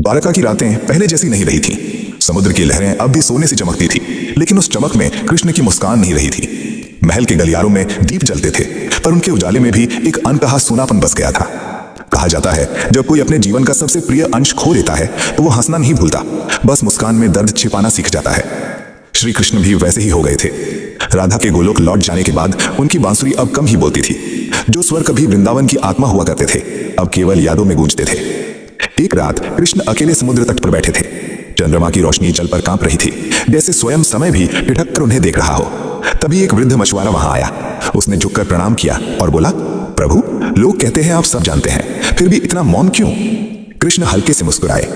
द्वारका की रातें पहले जैसी नहीं रही थीं। समुद्र की लहरें अब भी सोने से चमकती थी, लेकिन उस चमक में कृष्ण की मुस्कान नहीं रही थी। महल के गलियारों में दीप जलते थे, पर उनके उजाले में भी एक अनकहा सूनापन बस गया था। कहा जाता है, जब कोई अपने जीवन का सबसे प्रिय अंश खो देता है तो वो हंसना नहीं भूलता, बस मुस्कान में दर्द छिपाना सीख जाता है। श्री कृष्ण भी वैसे ही हो गए थे। राधा के गोलोक लौट जाने के बाद उनकी बांसुरी अब कम ही बोलती थी। जो स्वर कभी वृंदावन की आत्मा हुआ करते थे, अब केवल यादों में गूंजते थे। एक रात कृष्ण अकेले समुद्र तट पर बैठे थे। चंद्रमा की रोशनी जल पर कांप रही थी, जैसे स्वयं समय भी ठिठक कर उन्हें देख रहा हो। तभी एक वृद्ध मछुआरा वहां आया। उसने झुककर प्रणाम किया और बोला, प्रभु, लोग कहते हैं आप सब जानते हैं, फिर भी इतना मौन क्यों? कृष्ण हल्के से मुस्कुराए।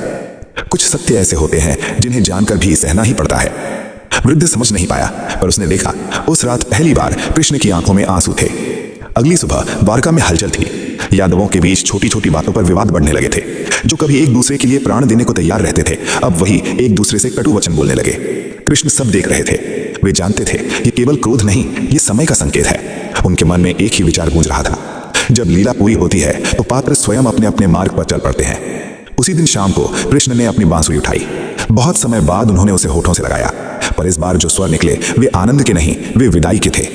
कुछ सत्य ऐसे होते हैं जिन्हें जानकर भी सहना ही पड़ता है। वृद्ध समझ नहीं पाया, पर उसने देखा, उस रात पहली बार कृष्ण की आंखों में आंसू थे। अगली सुबह द्वारका में हलचल थी। यादवों के बीच छोटी छोटी बातों पर विवाद बढ़ने लगे थे। जो कभी एक दूसरे के लिए प्राण देने को तैयार रहते थे, अब वही एक दूसरे से कटु वचन बोलने लगे। कृष्ण सब देख रहे थे। वे जानते थे ये केवल क्रोध नहीं, ये समय का संकेत है। उनके मन में एक ही विचार गूंज रहा था, जब लीला पूरी होती है तो पात्र स्वयं अपने अपने मार्ग पर चल पड़ते हैं। उसी दिन शाम को कृष्ण ने अपनी बांसुरी उठाई। बहुत समय बाद उन्होंने उसे होठों से लगाया, पर इस बार जो स्वर निकले वे आनंद के नहीं, वे विदाई के थे।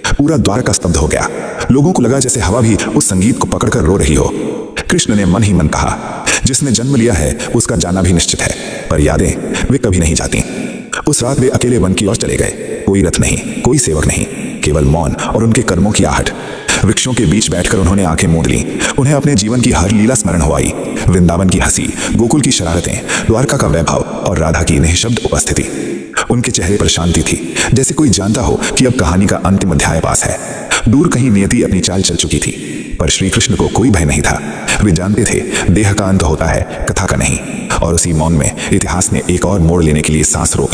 पूरा द्वारका स्तब्ध हो गया। लोगों को लगा जैसे हवा भी उस संगीत को पकड़कर रो रही हो। कृष्ण ने मन ही मन कहा, जिसने जन्म लिया है उसका जाना भी निश्चित है, पर यादें वे कभी नहीं जाती। उस रात वे अकेले वन की ओर चले गए। कोई रथ नहीं, कोई सेवक नहीं, केवल मौन और उनके कर्मों की आहट। वृक्षों के बीच बैठकर उन्होंने आंखें मूंद लीं। उन्हें अपने जीवन की हर लीला स्मरण हो आई। वृंदावन की हंसी, गोकुल की शरारतें, द्वारका का वैभव और राधा की निःशब्द उपस्थिति। उनके चेहरे पर शांति थी, जैसे कोई जानता हो कि अब कहानी का अंतिम अध्याय पास है। दूर कहीं नियति अपनी चाल चल चुकी थी, पर श्री कृष्ण को कोई भय नहीं था। वे जानते थे देह का अंत होता है, कथा का नहीं। और उसी मौन में इतिहास ने एक और मोड़ लेने के लिए सांस रोक ली।